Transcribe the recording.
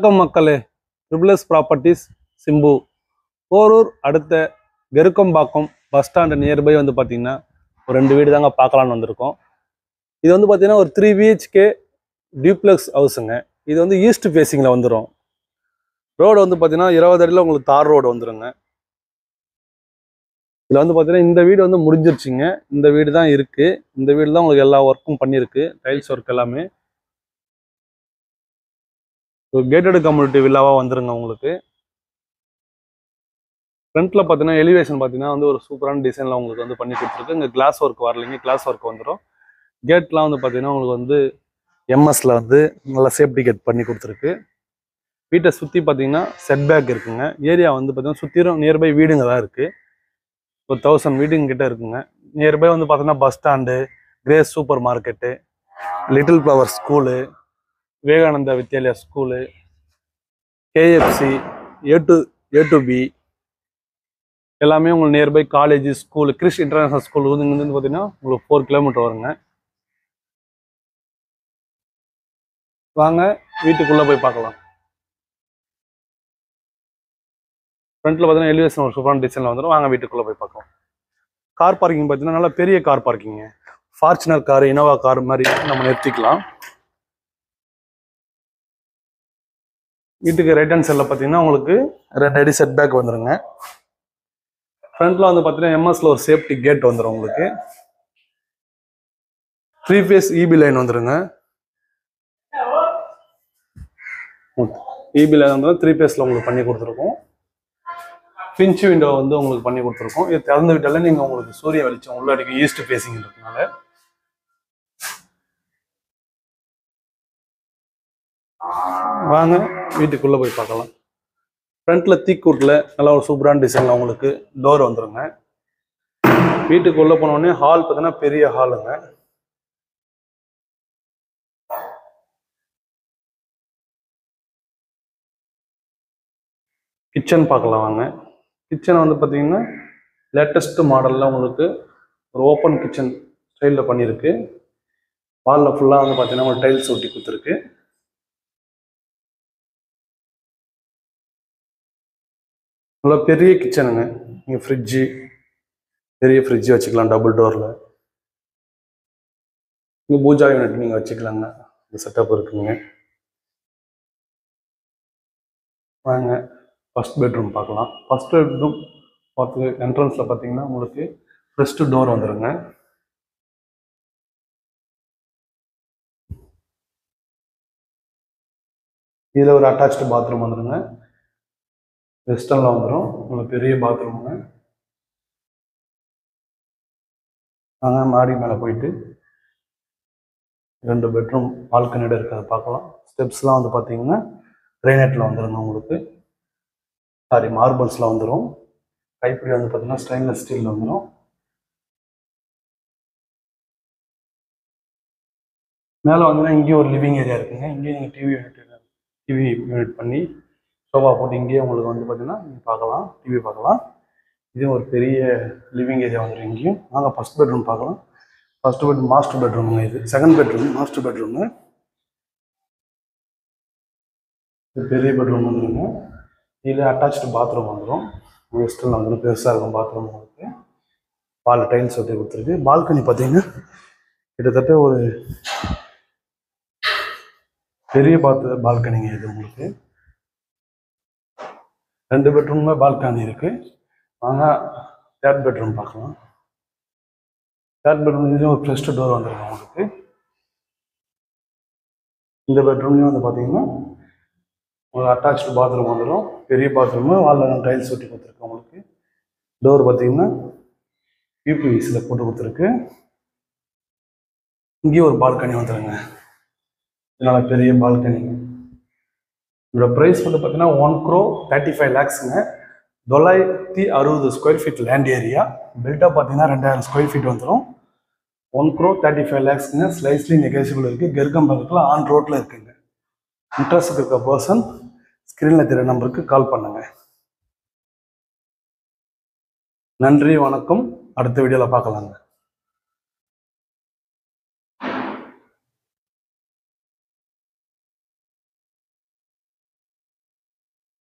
வணக்கம் மக்களே. Triple S properties Simbu Porur அடுத்த கெருக்கம்பாக்கம் பஸ் ஸ்டாண்ட் நியர்பை வந்து பார்த்தீங்கன்னா ஒரு 2 வீடு தாங்க பார்க்கலான்னு வந்திருக்கோம். இது வந்து பார்த்தீங்கன்னா ஒரு 3 BHK டியூப்ளெக்ஸ் ஹவுஸுங்க. இது வந்து ஈஸ்ட் ஃபேஸிங்கில் வந்துடும். ரோடு வந்து பார்த்தீங்கன்னா 20 அடியில் உங்களுக்கு தார் ரோடு வந்துடுங்க. இதில் வந்து பார்த்தீங்கன்னா இந்த வீடு வந்து முடிஞ்சிருச்சுங்க. இந்த வீடு தான் இருக்குது. இந்த வீடு தான் உங்களுக்கு எல்லா ஒர்க்கும் பண்ணியிருக்கு. டைல்ஸ் ஒர்க் எல்லாமே ஒரு கேட்டட் கம்யூனிட்டி வில்லாவாக வந்துருங்க. உங்களுக்கு ஃப்ரண்ட்டில் பார்த்தீங்கன்னா எலிவேஷன் பார்த்தீங்கன்னா வந்து ஒரு சூப்பரான டிசைனில் உங்களுக்கு வந்து பண்ணி கொடுத்துருக்கு. இங்கே கிளாஸ் ஒர்க் வரலைங்க, கிளாஸ் ஒர்க் வந்துடும். கேட்லாம் வந்து பார்த்தீங்கன்னா உங்களுக்கு வந்து எம்எஸ்ல வந்து நல்லா சேஃப்டி கேட் பண்ணி கொடுத்துருக்கு. வீட்டை சுற்றி பார்த்தீங்கன்னா செட் பேக் இருக்குங்க. ஏரியா வந்து பார்த்தீங்கன்னா சுற்றிலும் நியர்பை வீடுங்க தான் இருக்குது. ஒரு 1000 வீடுங்க கிட்ட இருக்குங்க. நியர்பை வந்து பார்த்தீங்கன்னா bus stand, grace super market, little flower school, Vivekananda Vidyalaya school, KFC, A to B எல்லாமே உங்களுக்கு nearby college, school, Chris international school வந்து இங்கேருந்து பார்த்தீங்கன்னா உங்களுக்கு 4 கிலோமீட்டர் வருங்க. வாங்க வீட்டுக்குள்ளே போய் பார்க்கலாம். ஃப்ரண்ட்டில் பார்த்தீங்கன்னா எலிவேஷன் ஒரு சூப்பரான டிசைனில் வந்துடும். வாங்க வீட்டுக்குள்ளே போய் பார்க்கலாம். கார் பார்க்கிங் பார்த்தீங்கன்னா நல்லா பெரிய கார் பார்க்கிங்க. ஃபார்ச்சுனர் கார், இனோவா கார் மாதிரி நம்ம நிறுத்திக்கலாம். வீட்டுக்கு ரைட் ஹேண்ட் சைடில் பார்த்தீங்கன்னா உங்களுக்கு 2 அடி செட் பேக் வந்துடுங்க. ஃப்ரண்ட்ல வந்து பார்த்தீங்கன்னா எம்எஸ்ல ஒரு சேஃப்டி கேட் வந்துடும். உங்களுக்கு 3 ஃபேஸ் EB லைன் வந்துடுங்க. EB லைன் வந்து 3 ஃபேஸில் உங்களுக்கு பண்ணி கொடுத்துருக்கோம். பிஞ்ச் விண்டோ வந்து உங்களுக்கு பண்ணி கொடுத்துருக்கோம். இது திறந்து விட்டாலே நீங்கள் உங்களுக்கு சூரிய வெளிச்சம் உள்ள அடிக்கும். ஈஸ்ட் ஃபேஸிங் இருக்கிறதுனால வாங்க வீட்டுக்குள்ளே போய் பார்க்கலாம். ஃப்ரண்ட்ல தீக்கூட்டில் நல்லா ஒரு சூப்பரான டிசைனில் உங்களுக்கு டோர் வந்துடுங்க. வீட்டுக்குள்ளே போனோடனே ஹால் பார்த்தீங்கன்னா பெரிய ஹாலுங்க. கிச்சன் பார்க்கலாம் வாங்க. கிச்சன் வந்து பார்த்தீங்கன்னா லேட்டஸ்ட் மாடலில் உங்களுக்கு ஒரு ஓப்பன் கிச்சன் ஸ்டைலில் பண்ணியிருக்கு. வாலில் ஃபுல்லாக வந்து பார்த்தீங்கன்னா ஒரு டைல்ஸ் ஒட்டி கொடுத்துருக்கு. நல்லா பெரிய கிச்சனுங்க. நீங்கள் ஃப்ரிட்ஜு, பெரிய ஃப்ரிட்ஜு வச்சுக்கலாம் டபுள் டோரில். இங்கே பூஜா யூனிட் நீங்கள் வச்சுக்கலாங்க. இந்த செட்டப் இருக்குங்க. வாங்க ஃபர்ஸ்ட் பெட்ரூம் பார்க்கலாம். ஃபர்ஸ்ட் பெட்ரூம் பார்த்து என்ட்ரன்ஸில் பார்த்தீங்கன்னா உங்களுக்கு ஃபர்ஸ்ட் டோர் வந்துடுங்க. இதில் ஒரு அட்டாச்டு பாத்ரூம் வந்துடுங்க. வெஸ்டர்னில் வந்துடும். உங்களுக்கு பெரிய பாத்ரூமுங்க. நாங்கள் மாடி மேலே போயிட்டு 2 பெட்ரூம் பால்கனியோட இருக்கிறத பார்க்கலாம். ஸ்டெப்ஸ்லாம் வந்து பார்த்தீங்கன்னா கிரைனேட்டில் வந்துடுங்க. உங்களுக்கு மார்பிள்ஸில் வந்துடும். கைப்பிடி வந்து பார்த்தீங்கன்னா ஸ்டெயின்லெஸ் ஸ்டீலில் வந்துடும். மேலே வந்தீங்கன்னா இங்கேயும் ஒரு லிவிங் ஏரியா இருக்குங்க. இங்கேயும் நீங்கள் டிவி யூனிட் பண்ணி சோஃபா போட்டு இங்கேயே உங்களுக்கு வந்து பார்த்தீங்கன்னா நீங்கள் பார்க்கலாம், டிவி பார்க்கலாம். இதுவும் ஒரு பெரிய லிவிங் ஏரியா வந்துடும். இங்கேயும் நாங்கள் ஃபர்ஸ்ட் பெட்ரூம் பார்க்கலாம். ஃபர்ஸ்ட் பெட்ரூம் மாஸ்டர் பெட்ரூமுங்க. இது செகண்ட் பெட்ரூம் மாஸ்டர் பெட்ரூமு. இது பெரிய பெட்ரூம் வந்துடுங்க. இதில் அட்டாச்சு பாத்ரூம் வந்துடும். வெஸ்டர்னில் வந்துடும். பெருசாக இருக்கும் பாத்ரூம். உங்களுக்கு பால் டைல்ஸ் ஒட்டி கொடுத்துருக்கு. பால்கனி பார்த்தீங்கன்னா கிட்டத்தட்ட ஒரு பெரிய பால்கனிங்க. இது உங்களுக்கு 2 பெட்ரூம்ல பால்கனி இருக்கு. வாங்க தேர்ட் பெட்ரூம் பார்க்கலாம். தேர்ட் பெட்ரூம் இதுலேயும் ஒரு ஃபர்ஸ்ட் டோர் வந்துருக்கு. உங்களுக்கு இந்த பெட்ரூம்லேயும் வந்து பார்த்தீங்கன்னா ஒரு அட்டாச்சு பாத்ரூம் வந்துடும். பெரிய பாத்ரூமு. வாலில் டைல்ஸ் ஒட்டி கொடுத்துருக்கு. உங்களுக்கு டோர் பார்த்தீங்கன்னா UPVCயில் போட்டு கொடுத்துருக்கு. இங்கேயும் ஒரு பால்கனி வந்துடுங்க. இதனால் பெரிய பால்கனி. இதோட ப்ரைஸ் வந்து பார்த்தீங்கன்னா 1,35 lakhsங்க. 960 square feet land area. Built up பார்த்தீங்கன்னா 2000 ஸ்கொயர் ஃபீட் வந்துடும். 1,35 lakhsங்க. ஸ்லைஸ்லி நெகோசியபிள் இருக்குது. கெருக்கம்பாக்கத்தில் ஆன் ரோட்டில் இருக்குங்க. இன்ட்ரெஸ்ட் இருக்க பர்சன் ஸ்க்ரீனில் தெரிய நம்பருக்கு கால் பண்ணுங்க. நன்றி, வணக்கம். அடுத்த வீடியோவில் பார்க்கலாங்க.